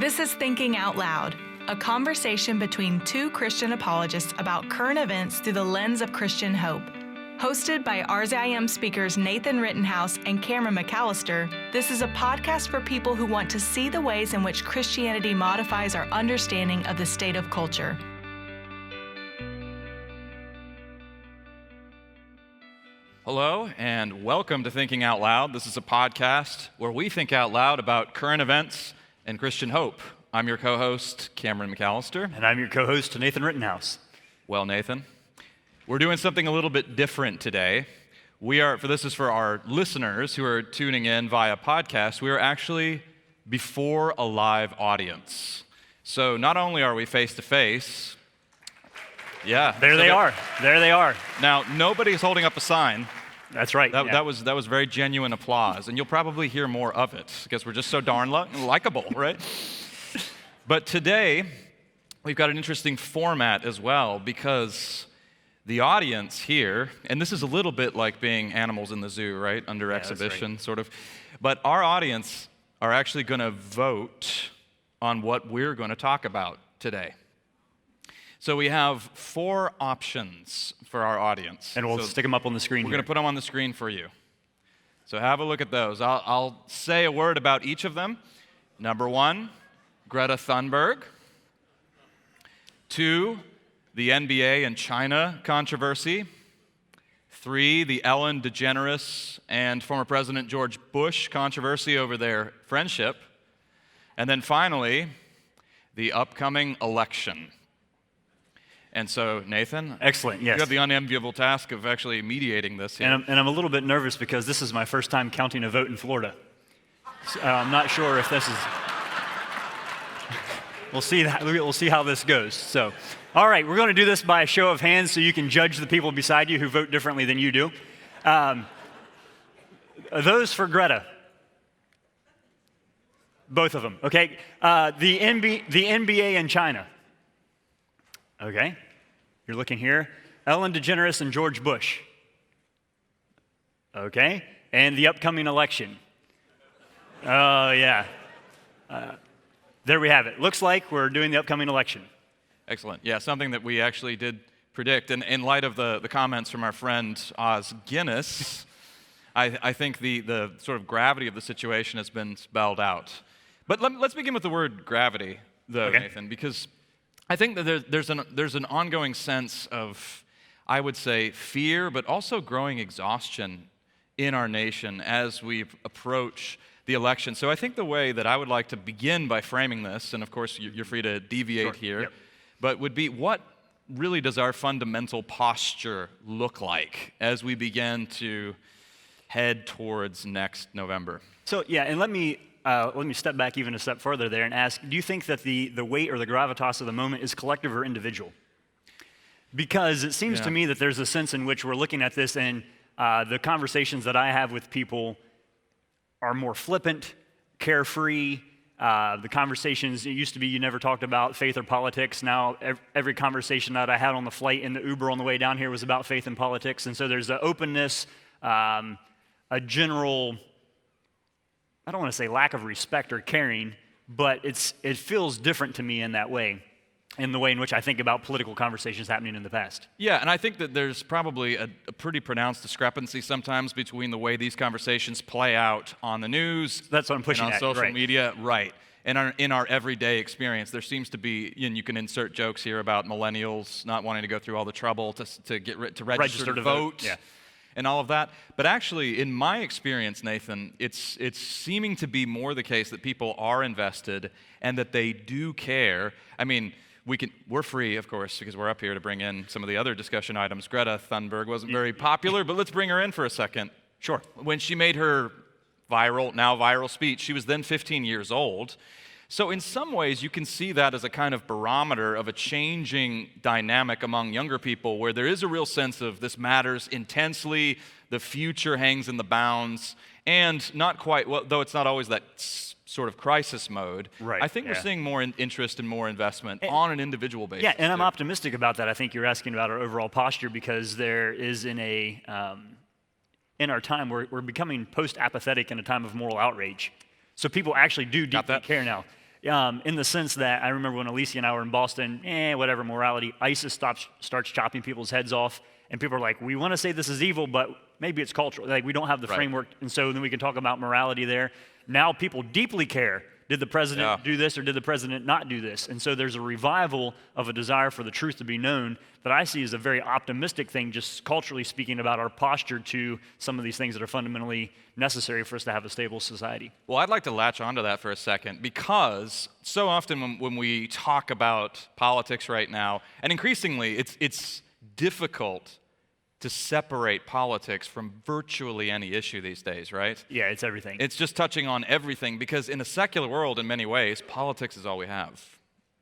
This is Thinking Out Loud, a conversation between two Christian apologists about current events through the lens of Christian hope. Hosted by RZIM speakers Nathan Rittenhouse and Cameron McAllister, this is a podcast for people who want to see the ways in which Christianity modifies our understanding of the state of culture. Hello, and welcome to Thinking Out Loud. This is a podcast where we think out loud about current events and Christian hope. I'm your co-host, Cameron McAllister. And I'm your co-host, Nathan Rittenhouse. Well, Nathan, we're doing something a little bit different today. This is for our listeners who are tuning in via podcast, we are actually before a live audience. So not only are we face-to-face, There they are. Now, nobody's holding up a sign. That's right. That was very genuine applause, and you'll probably hear more of it because we're just so darn likable, right? But today, we've got an interesting format as well because the audience here, and this is a little bit like being animals in the zoo, right? Under exhibition, sort of. But our audience are actually going to vote on what we're going to talk about today. So we have 4 options for our audience. And we'll stick them up on the screen. We're going to put them on the screen for you. So have a look at those. I'll say a word about each of them. Number 1, Greta Thunberg. 2, the NBA and China controversy. 3, the Ellen DeGeneres and former President George Bush controversy over their friendship. And then finally, the upcoming election. And so, Nathan, excellent. Yes, you have the unenviable task of actually mediating this here. And I'm a little bit nervous because this is my first time counting a vote in Florida. So, I'm not sure if this is. We'll see how this goes. So, all right, we're going to do this by a show of hands, so you can judge the people beside you who vote differently than you do. Those for Greta. Both of them. Okay. The NBA and China. Okay, you're looking here. Ellen DeGeneres and George Bush. Okay, and the upcoming election. Oh, yeah. There we have it. Looks like we're doing the upcoming election. Excellent. Yeah, something that we actually did predict. And in light of the comments from our friend Oz Guinness, I think the sort of gravity of the situation has been spelled out. But let's begin with the word gravity, though, okay, Nathan, because I think that there's an ongoing sense of, I would say, fear, but also growing exhaustion in our nation as we approach the election. So I think the way that I would like to begin by framing this, and of course you're free to deviate here, yep, but would be, what really does our fundamental posture look like as we begin to head towards next November? So yeah, and let me step back even a step further there and ask, do you think that the weight or the gravitas of the moment is collective or individual? Because it seems to me that there's a sense in which we're looking at this, and the conversations that I have with people are more flippant, carefree. The conversations, it used to be you never talked about faith or politics. Now every conversation that I had on the flight in the Uber on the way down here was about faith and politics. And so there's an openness, a general, I don't want to say lack of respect or caring, but it feels different to me in that way, in the way in which I think about political conversations happening in the past. Yeah, and I think that there's probably a pretty pronounced discrepancy sometimes between the way these conversations play out on the news. That's what I'm pushing and on at, social right. media, right. And in our everyday experience, there seems to be, and you can insert jokes here about millennials not wanting to go through all the trouble to register to vote. Yeah. And all of that. But actually, in my experience, Nathan, it's seeming to be more the case that people are invested and that they do care. I mean, we're free, of course, because we're up here to bring in some of the other discussion items. Greta Thunberg wasn't very popular, but let's bring her in for a second. Sure. When she made her now viral speech, she was then 15 years old. So in some ways, you can see that as a kind of barometer of a changing dynamic among younger people, where there is a real sense of this matters intensely, the future hangs in the bounds, and not quite, well, though it's not always that sort of crisis mode, right, I think we're seeing more interest and more investment on an individual basis. Yeah, and I'm optimistic about that. I think you're asking about our overall posture because there is in our time, we're becoming post-apathetic in a time of moral outrage. So people actually do deeply care now. in the sense that I remember when Alicia and I were in Boston, whatever, morality, ISIS starts chopping people's heads off, and people are like, we want to say this is evil, but maybe it's cultural. Like, we don't have the framework, and so then we can talk about morality there. Now people deeply care. Did the president do this or did the president not do this? And so there's a revival of a desire for the truth to be known that I see as a very optimistic thing, just culturally speaking, about our posture to some of these things that are fundamentally necessary for us to have a stable society. Well, I'd like to latch onto that for a second, because so often when we talk about politics right now, and increasingly it's difficult to separate politics from virtually any issue these days, right? Yeah, it's everything. It's just touching on everything, because in a secular world, in many ways, politics is all we have.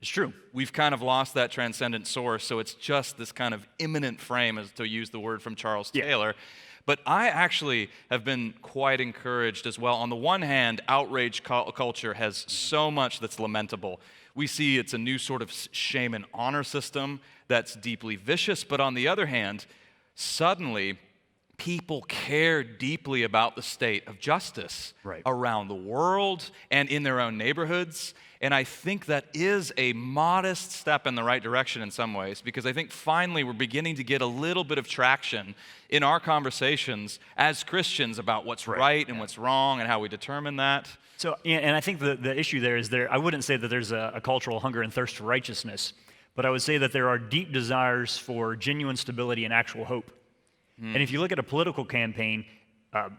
It's true. We've kind of lost that transcendent source, so it's just this kind of immanent frame, as to use the word from Charles Taylor. But I actually have been quite encouraged as well. On the one hand, outrage culture has so much that's lamentable. We see it's a new sort of shame and honor system that's deeply vicious, but on the other hand, suddenly, people care deeply about the state of justice around the world and in their own neighborhoods. And I think that is a modest step in the right direction in some ways, because I think finally we're beginning to get a little bit of traction in our conversations as Christians about what's right and what's wrong and how we determine that. So, and I think the issue there is I wouldn't say that there's a cultural hunger and thirst for righteousness, but I would say that there are deep desires for genuine stability and actual hope. And if you look at a political campaign,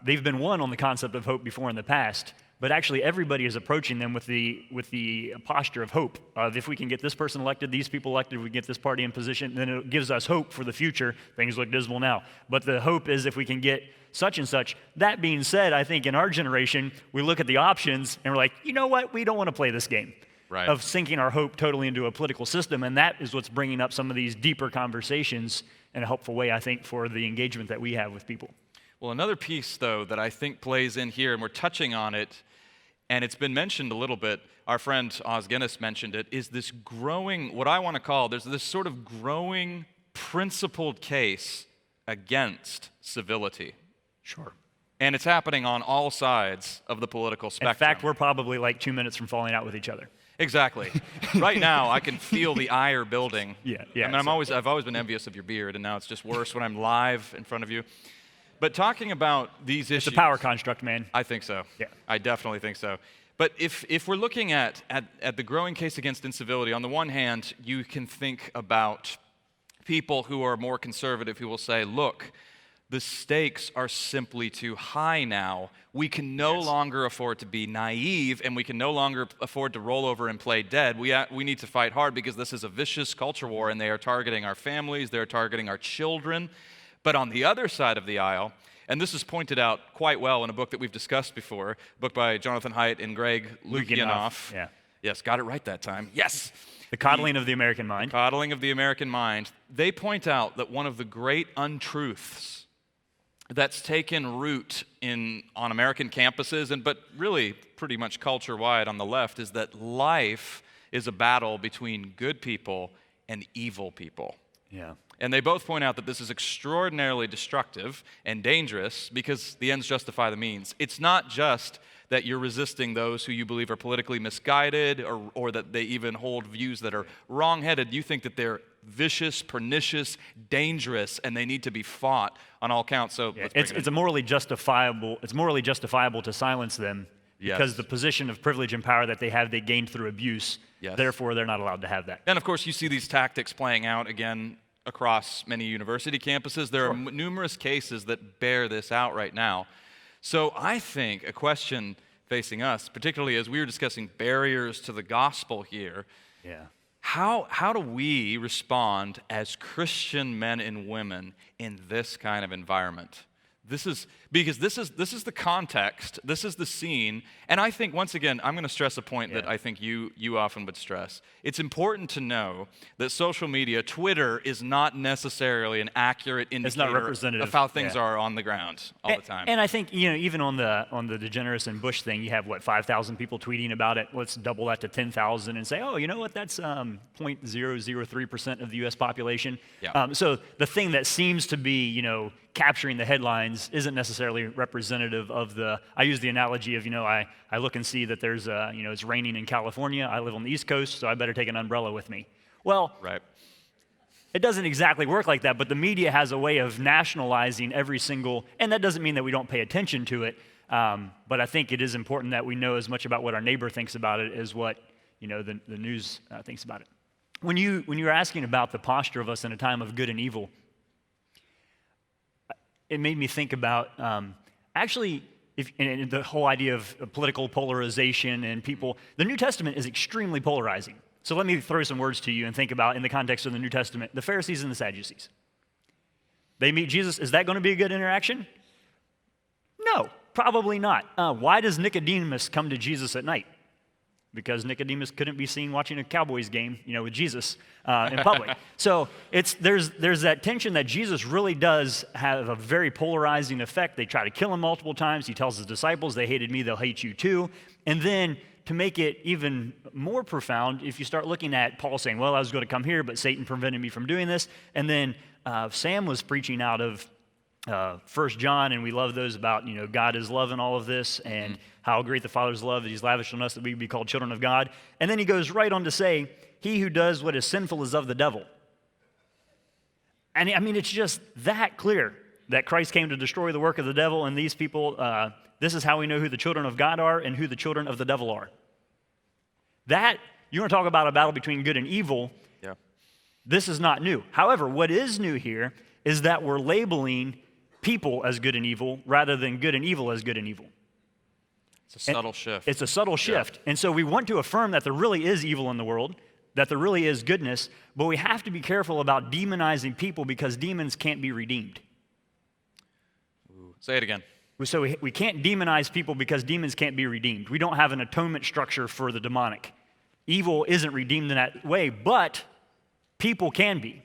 they've been won on the concept of hope before in the past, but actually everybody is approaching them with the posture of hope, of if we can get this person elected, these people elected, we get this party in position, then it gives us hope for the future. Things look dismal now. But the hope is if we can get such and such. That being said, I think in our generation, we look at the options and we're like, you know what, we don't want to play this game. Of sinking our hope totally into a political system, and that is what's bringing up some of these deeper conversations in a helpful way, I think, for the engagement that we have with people. Well, another piece, though, that I think plays in here, and we're touching on it, and it's been mentioned a little bit, our friend Os Guinness mentioned it, is this growing, what I want to call, there's this sort of growing principled case against civility. Sure. And it's happening on all sides of the political spectrum. In fact, we're probably like 2 minutes from falling out with each other. Exactly. Right now, I can feel the ire building. Yeah. I mean, I've always been envious of your beard, and now it's just worse when I'm live in front of you. But talking about these issues, it's a power construct, man. I think so. Yeah. I definitely think so. But if we're looking at the growing case against incivility, on the one hand, you can think about people who are more conservative who will say, look, the stakes are simply too high now. We can no longer afford to be naive, and we can no longer afford to roll over and play dead. We need to fight hard, because this is a vicious culture war, and they are targeting our families, they're targeting our children. But on the other side of the aisle, and this is pointed out quite well in a book that we've discussed before, a book by Jonathan Haidt and Greg Lukianoff. Yeah. Yes, got it right that time. Yes. The Coddling of the American Mind. Coddling of the American Mind. They point out that one of the great untruths that's taken root on American campuses, but really pretty much culture-wide on the left, is that life is a battle between good people and evil people. Yeah. And they both point out that this is extraordinarily destructive and dangerous, because the ends justify the means. It's not just that you're resisting those who you believe are politically misguided, or that they even hold views that are wrong-headed. You think that they're vicious, pernicious, dangerous, and they need to be fought on all counts. So it's morally justifiable to silence them, because the position of privilege and power that they have, they gained through abuse. Therefore, they're not allowed to have that. And of course, you see these tactics playing out again across many university campuses. There are numerous cases that bear this out right now. So I think a question facing us, particularly as we were discussing barriers to the gospel here, how do we respond as Christian men and women in this kind of environment? This is the context, this is the scene, and I think, once again, I'm going to stress a point that I think you often would stress. It's important to know that social media, Twitter, is not necessarily an accurate indicator of how things are on the ground all the time. And I think, even on the DeGeneres and Bush thing, you have 5,000 people tweeting about it. Let's double that to 10,000 and say, oh, you know what? That's 0.003% of the U.S. population. So the thing that seems to be, capturing the headlines isn't necessarily representative of I use the analogy of, I look and see that there's, it's raining in California. I live on the East Coast, so I better take an umbrella with me. Well, Right. it doesn't exactly work like that, but the media has a way of nationalizing every single, and that doesn't mean that we don't pay attention to it, but I think it is important that we know as much about what our neighbor thinks about it as what, the news thinks about it. When you were asking about the posture of us in a time of good and evil, it made me think about, actually, and the whole idea of political polarization and people, the New Testament is extremely polarizing. So let me throw some words to you and think about, in the context of the New Testament, the Pharisees and the Sadducees. They meet Jesus. Is that going to be a good interaction? No, probably not. Why does Nicodemus come to Jesus at night? Because Nicodemus couldn't be seen watching a Cowboys game, with Jesus in public. So there's that tension that Jesus really does have a very polarizing effect. They try to kill him multiple times. He tells his disciples, they hated me, they'll hate you too. And then to make it even more profound, if you start looking at Paul saying, well, I was going to come here, but Satan prevented me from doing this. And then Sam was preaching out of 1 John, and we love those about, God is love and all of this, and how great the Father's love that he's lavished on us that we be called children of God. And then he goes right on to say, he who does what is sinful is of the devil. And it's just that clear that Christ came to destroy the work of the devil, and these people, this is how we know who the children of God are and who the children of the devil are. That, you want to talk about a battle between good and evil, Yeah. This is not new. However, what is new here is that we're labeling people as good and evil rather than good and evil as good and evil. It's a subtle shift. It's a subtle shift. And so we want to affirm that there really is evil in the world, that there really is goodness, but we have to be careful about demonizing people because demons can't be redeemed. Ooh. Say it again. So we can't demonize people because demons can't be redeemed. We don't have an atonement structure for the demonic. Evil isn't redeemed in that way, but people can be.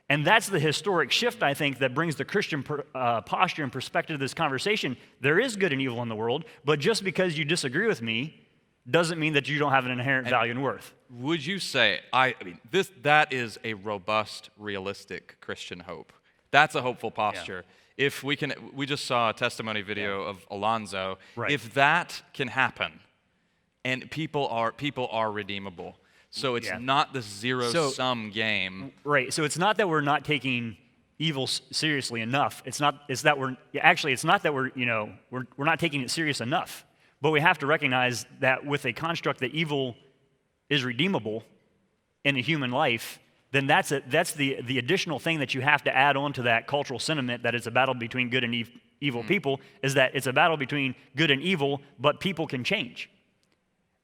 And that's the historic shift, I think, that brings the Christian posture and perspective to this conversation. There is good and evil in the world, but just because you disagree with me doesn't mean that you don't have an inherent value and worth. Would you say, that is a robust, realistic Christian hope. That's a hopeful posture. Yeah. If we just saw a testimony video of Alonzo. Right. If that can happen, and people are redeemable. So it's not the zero-sum game. Right. So it's not that we're not taking evil seriously enough. It's not that we're not taking it serious enough. But we have to recognize that with a construct that evil is redeemable in a human life, then that's the additional thing that you have to add on to that cultural sentiment that it's a battle between good and evil people, is that it's a battle between good and evil, but people can change.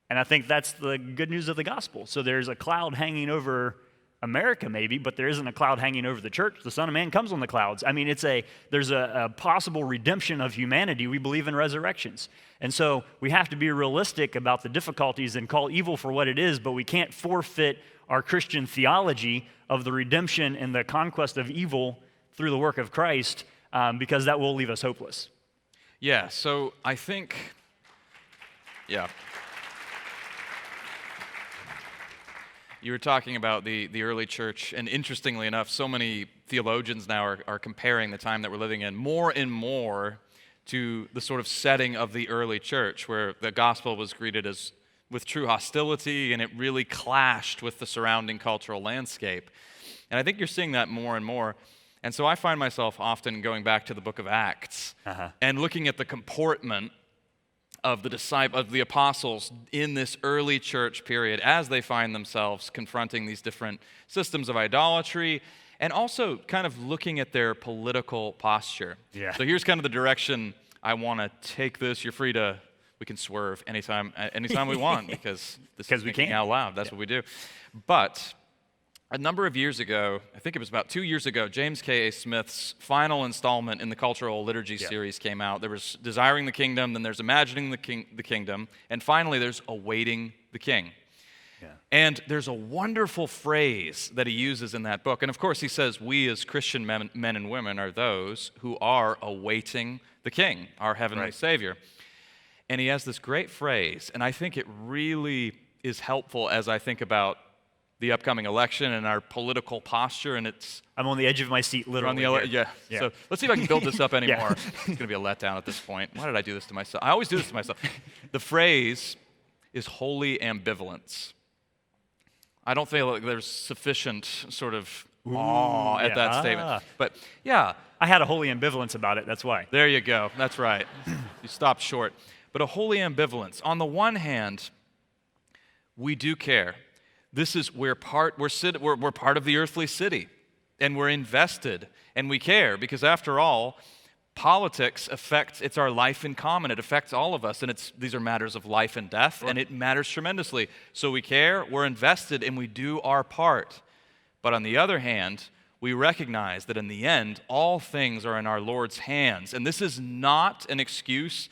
And I think that's the good news of the gospel. So there's a cloud hanging over America maybe, but there isn't a cloud hanging over the church. The Son of Man comes on the clouds. There's a possible redemption of humanity. We believe in resurrections. And so we have to be realistic about the difficulties and call evil for what it is, but we can't forfeit our Christian theology of the redemption and the conquest of evil through the work of Christ, because that will leave us hopeless. Yeah, so I think, you were talking about the early church, and interestingly enough, so many theologians now are comparing the time that we're living in more and more to the sort of setting of the early church, where the gospel was greeted as with true hostility, and it really clashed with the surrounding cultural landscape. And I think you're seeing that more and more. And so I find myself often going back to the book of Acts and looking at the comportment of the apostles in this early church period as they find themselves confronting these different systems of idolatry, and also kind of looking at their political posture. Yeah. So here's kind of the direction I want to take this. You're free to, we can swerve anytime we want, because this is thinking out loud. That's what we do. But a number of years ago, I think it was about 2 years ago, James K.A. Smith's final installment in the Cultural Liturgy series came out. There was Desiring the Kingdom, then there's Imagining the Kingdom, and finally there's Awaiting the King. Yeah. And there's a wonderful phrase that he uses in that book. And of course he says, we as Christian men and women are those who are awaiting the King, our heavenly Savior. And he has this great phrase, and I think it really is helpful as I think about the upcoming election and our political posture, and it's I'm on the edge of my seat, literally. yeah. So let's see if I can build this up anymore. Yeah. It's going to be a letdown at this point. Why did I do this to myself? I always do this to myself. The phrase is holy ambivalence. I don't feel like there's sufficient sort of awe at that statement. But yeah. I had a holy ambivalence about it, that's why. There you go. That's right. You stopped short. But a holy ambivalence. On the one hand, we do care. This is we're part of the earthly city, and we're invested, and we care because after all, politics it's our life in common. It affects all of us, and these are matters of life and death, and it matters tremendously. So we care, we're invested, and we do our part. But on the other hand, we recognize that in the end, all things are in our Lord's hands, and this is not an excuse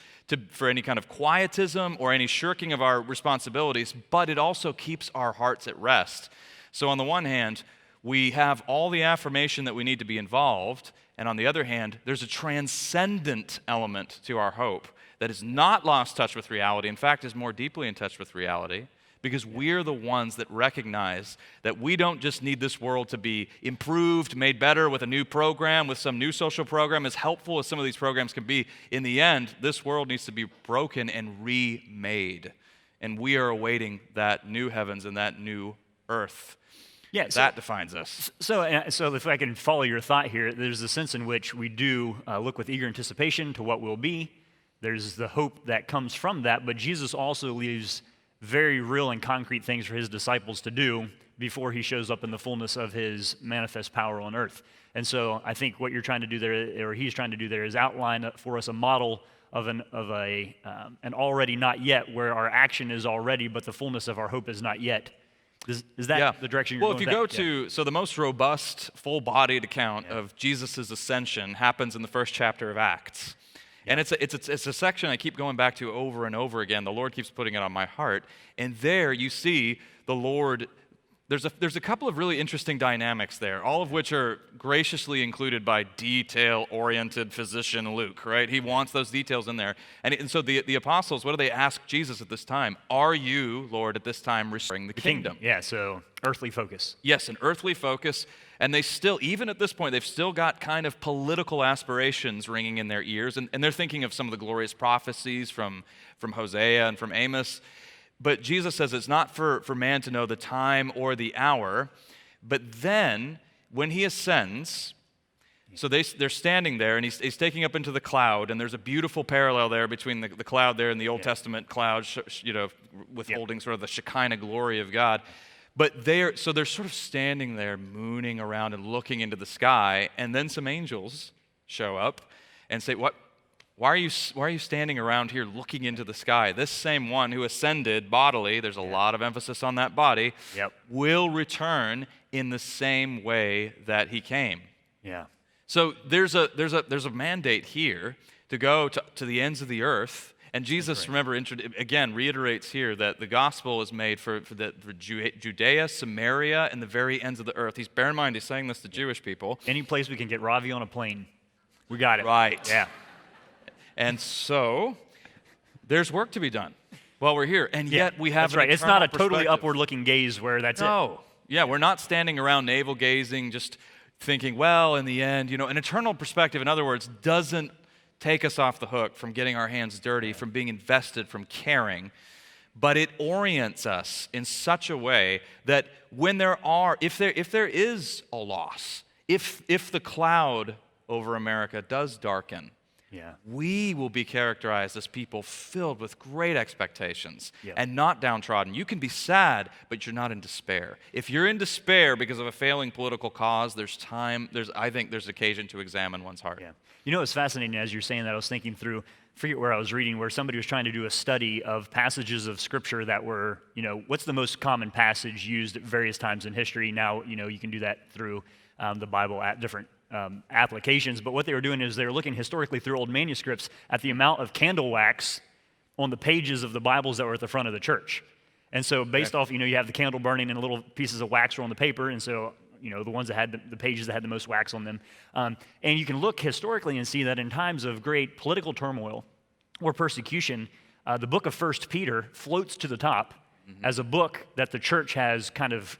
for any kind of quietism or any shirking of our responsibilities, but it also keeps our hearts at rest. So on the one hand, we have all the affirmation that we need to be involved, and on the other hand, there's a transcendent element to our hope that has not lost touch with reality, in fact, is more deeply in touch with reality, because we're the ones that recognize that we don't just need this world to be improved, made better with a new program, with some new social program, as helpful as some of these programs can be. In the end, this world needs to be broken and remade. And we are awaiting that new heavens and that new earth. Yeah, that defines us. So if I can follow your thought here, there's a sense in which we do look with eager anticipation to what will be. There's the hope that comes from that, but Jesus also leaves very real and concrete things for his disciples to do before he shows up in the fullness of his manifest power on earth. And so I think what you're trying to do there, or he's trying to do there, is outline for us a model of an already not yet, where our action is already, but the fullness of our hope is not yet. Is that the direction you're going? Well, if you go to, so the most robust, full-bodied account of Jesus' ascension happens in the first chapter of Acts. And it's a section I keep going back to over and over again. The Lord keeps putting it on my heart. And there you see the Lord, there's a couple of really interesting dynamics there, all of which are graciously included by detail-oriented physician Luke, right? He wants those details in there. And so the apostles, what do they ask Jesus at this time? Are you, Lord, at this time restoring the kingdom? Yeah, so earthly focus. Yes, an earthly focus. And they still, even at this point, they've still got kind of political aspirations ringing in their ears. And they're thinking of some of the glorious prophecies from Hosea and from Amos. But Jesus says it's not for man to know the time or the hour. But then, when he ascends, so they're standing there, and he's taking up into the cloud. And there's a beautiful parallel there between the cloud there and the Old Testament cloud, withholding sort of the Shekinah glory of God. But they're sort of standing there, mooning around and looking into the sky, and then some angels show up and say, "What? Why are you standing around here looking into the sky? This same one who ascended bodily, there's a lot of emphasis on that body, will return in the same way that he came." Yeah. So there's a mandate here to go to the ends of the earth. And Jesus, remember, again, reiterates here that the gospel is made for Judea, Samaria, and the very ends of the earth. Bear in mind, he's saying this to Jewish people. Any place we can get Ravi on a plane, we got it. Right. Yeah. And so, there's work to be done while we're here. And yet we have that's right. It's not a totally upward-looking gaze where that's it. No. Yeah, we're not standing around navel-gazing, just thinking, well, in the end, an eternal perspective, in other words, doesn't take us off the hook from getting our hands dirty, from being invested, from caring. But it orients us in such a way that when if there is a loss, if the cloud over America does darken, we will be characterized as people filled with great expectations and not downtrodden. You can be sad, but you're not in despair. If you're in despair because of a failing political cause, I think there's occasion to examine one's heart. Yeah. It's fascinating as you're saying that. I was thinking through, forget where I was reading, where somebody was trying to do a study of passages of Scripture that were, what's the most common passage used at various times in history. Now, you can do that through the Bible at different applications. But what they were doing is they were looking historically through old manuscripts at the amount of candle wax on the pages of the Bibles that were at the front of the church. And so based off, you have the candle burning and little pieces of wax were on the paper, and so the ones that had the pages that had the most wax on them. And you can look historically and see that in times of great political turmoil or persecution, the book of 1 Peter floats to the top as a book that the church has kind of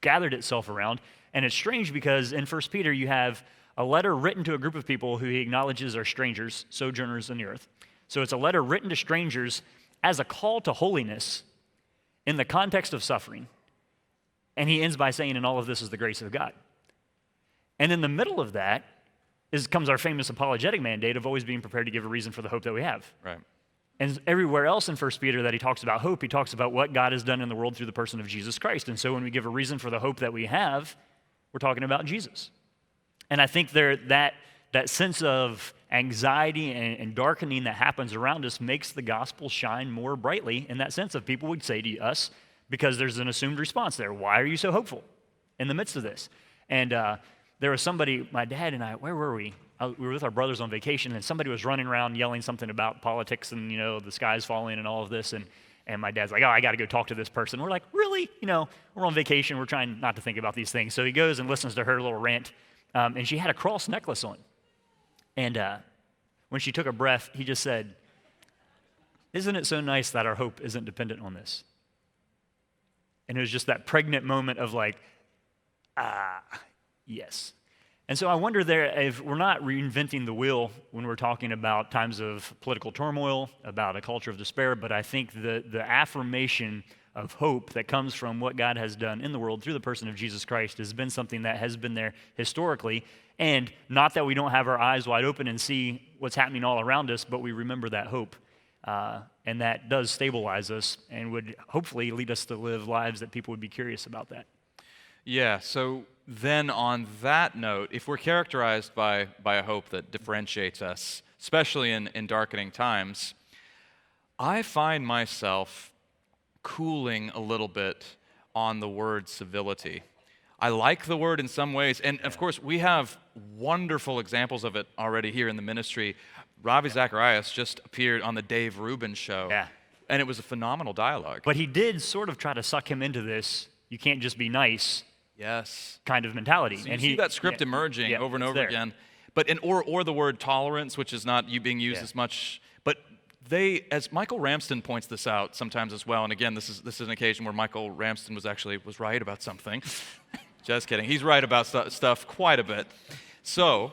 gathered itself around. And it's strange because in 1 Peter you have a letter written to a group of people who he acknowledges are strangers, sojourners on the earth. So it's a letter written to strangers as a call to holiness in the context of suffering. And he ends by saying, and all of this is the grace of God. And in the middle of that comes our famous apologetic mandate of always being prepared to give a reason for the hope that we have. Right. And everywhere else in 1 Peter that he talks about hope, he talks about what God has done in the world through the person of Jesus Christ. And so when we give a reason for the hope that we have, we're talking about Jesus. And I think that sense of anxiety and darkening that happens around us makes the gospel shine more brightly in that sense of people would say to us, because there's an assumed response there, why are you so hopeful in the midst of this? And there was somebody, my dad and I, where were we? We were with our brothers on vacation, and somebody was running around yelling something about politics and, the sky's falling and all of this. And my dad's like, oh, I got to go talk to this person. We're like, really? We're on vacation. We're trying not to think about these things. So he goes and listens to her little rant. And she had a cross necklace on. And when she took a breath, he just said, isn't it so nice that our hope isn't dependent on this? And it was just that pregnant moment of like, yes. And so I wonder there if we're not reinventing the wheel when we're talking about times of political turmoil, about a culture of despair, but I think the affirmation of hope that comes from what God has done in the world through the person of Jesus Christ has been something that has been there historically. And not that we don't have our eyes wide open and see what's happening all around us, but we remember that hope. And that does stabilize us and would hopefully lead us to live lives that people would be curious about that. Yeah, so then on that note, if we're characterized by a hope that differentiates us, especially in darkening times, I find myself cooling a little bit on the word civility. I like the word in some ways, and of course we have wonderful examples of it already here in the ministry. Ravi Zacharias just appeared on the Dave Rubin show, and it was a phenomenal dialogue. But he did sort of try to suck him into this, you can't just be nice, kind of mentality. So you see that script emerging over and over again. But or the word tolerance, which is not being used as much, but they, as Michael Ramsden points this out sometimes as well, and again, this is an occasion where Michael Ramsden was right about something. Just kidding. He's right about stuff quite a bit. So,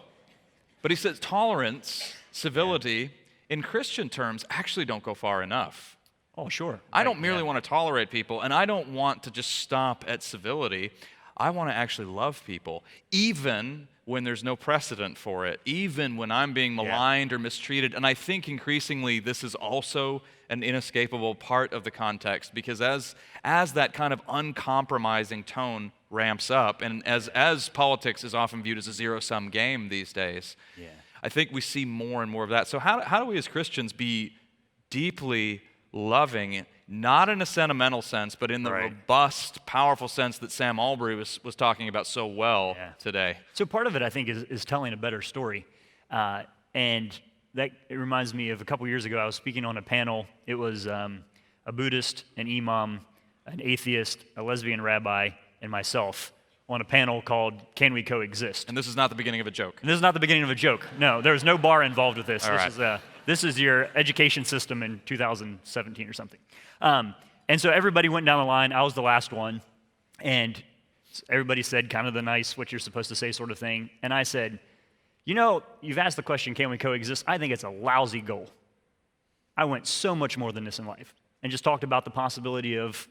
but he says tolerance, civility, in Christian terms, actually don't go far enough. Oh, sure. I don't merely want to tolerate people, and I don't want to just stop at civility. I want to actually love people, even when there's no precedent for it, even when I'm being maligned or mistreated. And I think increasingly this is also an inescapable part of the context, because as that kind of uncompromising tone ramps up, and as politics is often viewed as a zero-sum game these days, I think we see more and more of that. So how do we as Christians be deeply loving, not in a sentimental sense, but in the robust, powerful sense that Sam Albury was talking about so well today? So part of it, I think, is telling a better story. And it reminds me of a couple years ago, I was speaking on a panel. It was a Buddhist, an imam, an atheist, a lesbian rabbi, and myself on a panel called Can We Coexist? And this is not the beginning of a joke. And this is not the beginning of a joke. No, there's no bar involved with this. All This is your education system in 2017 or something. And so everybody went down the line. I was the last one. And everybody said kind of the nice, what you're supposed to say sort of thing. And I said, you've asked the question, can we coexist? I think it's a lousy goal. I went so much more than this in life and just talked about the possibility of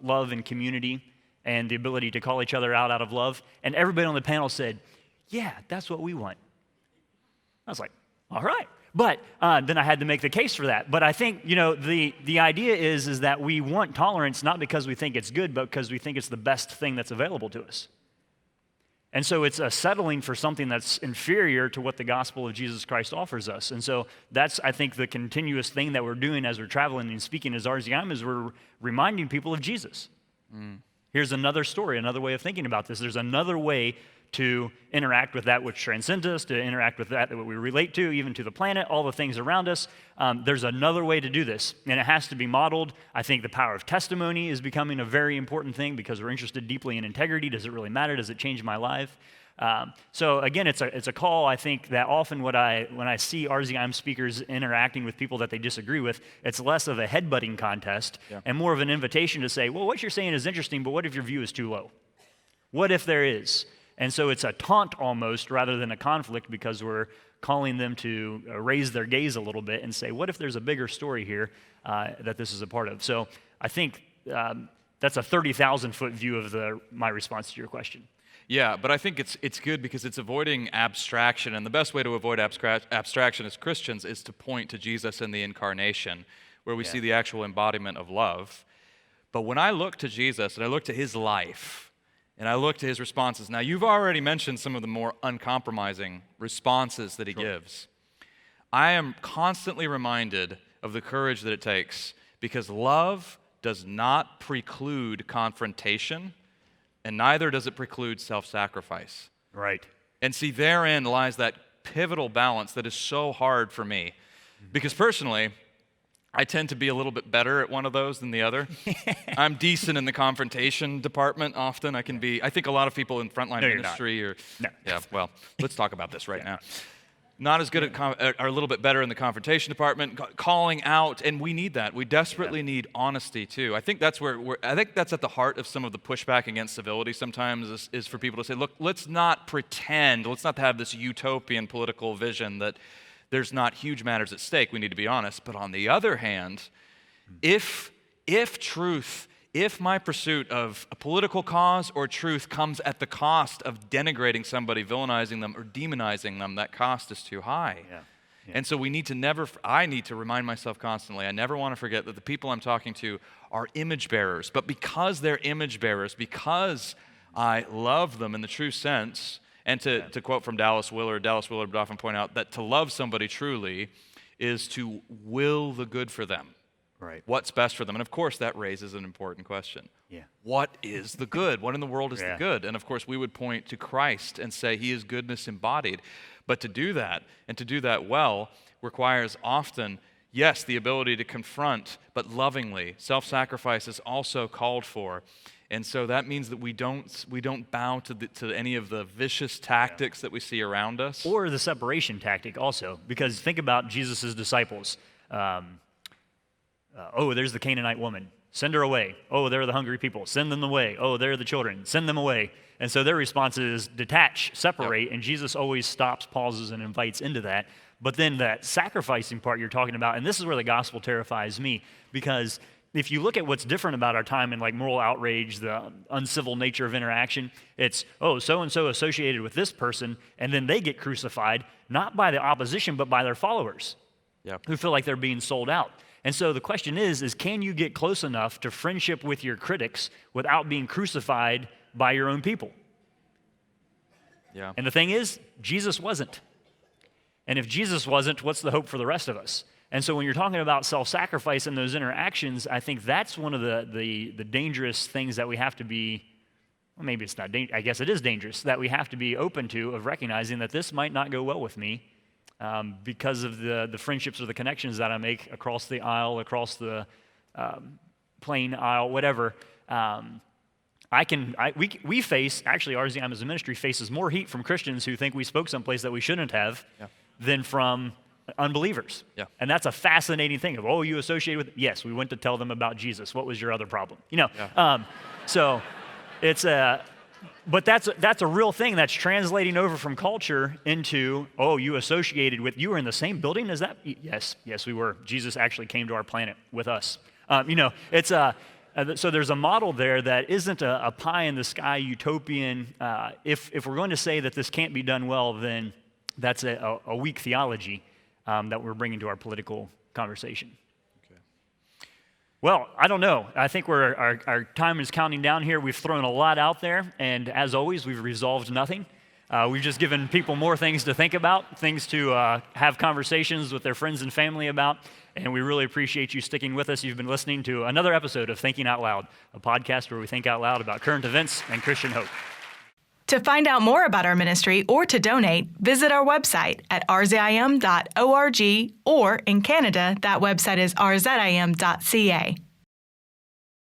love and community and the ability to call each other out of love. And everybody on the panel said, yeah, that's what we want. I was like, all right. But then I had to make the case for that. But I think, the idea is that we want tolerance not because we think it's good, but because we think it's the best thing that's available to us. And so it's a settling for something that's inferior to what the gospel of Jesus Christ offers us. And so that's, I think, the continuous thing that we're doing as we're traveling and speaking as RZIM is we're reminding people of Jesus. Here's another story, another way of thinking about this. There's another way to interact with that which transcends us, to interact with that we relate to, even to the planet, all the things around us. There's another way to do this, and it has to be modeled. I think the power of testimony is becoming a very important thing because we're interested deeply in integrity. Does it really matter? Does it change my life? So again, it's a call, I think, that often when I see RZIM speakers interacting with people that they disagree with, it's less of a headbutting contest and more of an invitation to say, well, what you're saying is interesting, but what if your view is too low? What if there is? And so it's a taunt almost rather than a conflict, because we're calling them to raise their gaze a little bit and say, what if there's a bigger story here that this is a part of? So I think that's a 30,000-foot view of my response to your question. Yeah, but I think it's good because it's avoiding abstraction, and the best way to avoid abstraction as Christians is to point to Jesus and the incarnation, where we see the actual embodiment of love. But when I look to Jesus and I look to his life, and I look to his responses. Now, you've already mentioned some of the more uncompromising responses that he gives. I am constantly reminded of the courage that it takes, because love does not preclude confrontation, and neither does it preclude self-sacrifice. Right. And see, therein lies that pivotal balance that is so hard for me. Because personally, I tend to be a little bit better at one of those than the other. I'm decent in the confrontation department often. I think a lot of people in frontline ministry are... No. Yeah, well, let's talk about this right now. Not as good at, are a little bit better in the confrontation department, calling out, and we need that. We desperately need honesty too. I think that's I think that's at the heart of some of the pushback against civility sometimes is for people to say, look, let's not pretend, let's not have this utopian political vision that there's not huge matters at stake. We need to be honest. But on the other hand, if my pursuit of a political cause or truth comes at the cost of denigrating somebody, villainizing them, or demonizing them, that cost is too high. Yeah. And so I need to remind myself constantly, I never want to forget that the people I'm talking to are image bearers. But because they're image bearers, because I love them in the true sense, and to quote from Dallas Willard would often point out that to love somebody truly is to will the good for them. Right. What's best for them? And of course, that raises an important question. Yeah. What is the good? What in the world is the good? And of course, we would point to Christ and say he is goodness embodied. But to do that, and to do that well, requires often, yes, the ability to confront, but lovingly. Self-sacrifice is also called for. And so that means that we don't bow to any of the vicious tactics that we see around us. Or the separation tactic also. Because think about Jesus' disciples. Oh, there's the Canaanite woman. Send her away. Oh, there are the hungry people. Send them away. Oh, there are the children. Send them away. And so their response is detach, separate, and Jesus always stops, pauses, and invites into that. But then that sacrificing part you're talking about, and this is where the gospel terrifies me, because if you look at what's different about our time in like moral outrage, the uncivil nature of interaction, it's, oh, so-and-so associated with this person, and then they get crucified, not by the opposition, but by their followers who feel like they're being sold out. And so the question is can you get close enough to friendship with your critics without being crucified by your own people? Yeah. And the thing is, Jesus wasn't. And if Jesus wasn't, what's the hope for the rest of us? And so when you're talking about self-sacrifice in those interactions, I think that's one of the dangerous things that we have to be, well, maybe it's not dangerous, I guess it is dangerous, that we have to be open to, of recognizing that this might not go well with me because of the friendships or the connections that I make across the aisle, across the plain aisle, whatever. We face, actually RZIM as a ministry faces more heat from Christians who think we spoke someplace that we shouldn't have than from unbelievers. Yeah. And that's a fascinating thing of, oh, you associated with, yes, we went to tell them about Jesus. What was your other problem? You know, so it's but that's a real thing that's translating over from culture into, oh, you associated with, you were in the same building as that? Yes, we were. Jesus actually came to our planet with us. You know, it's so there's a model there that isn't a pie-in-the-sky utopian, if we're going to say that this can't be done well, then that's a weak theology that we're bringing to our political conversation. Okay. Well, I don't know. I think our time is counting down here. We've thrown a lot out there, and as always, we've resolved nothing. We've just given people more things to think about, things to have conversations with their friends and family about, and we really appreciate you sticking with us. You've been listening to another episode of Thinking Out Loud, a podcast where we think out loud about current events and Christian hope. To find out more about our ministry or to donate, visit our website at rzim.org, or in Canada, that website is rzim.ca.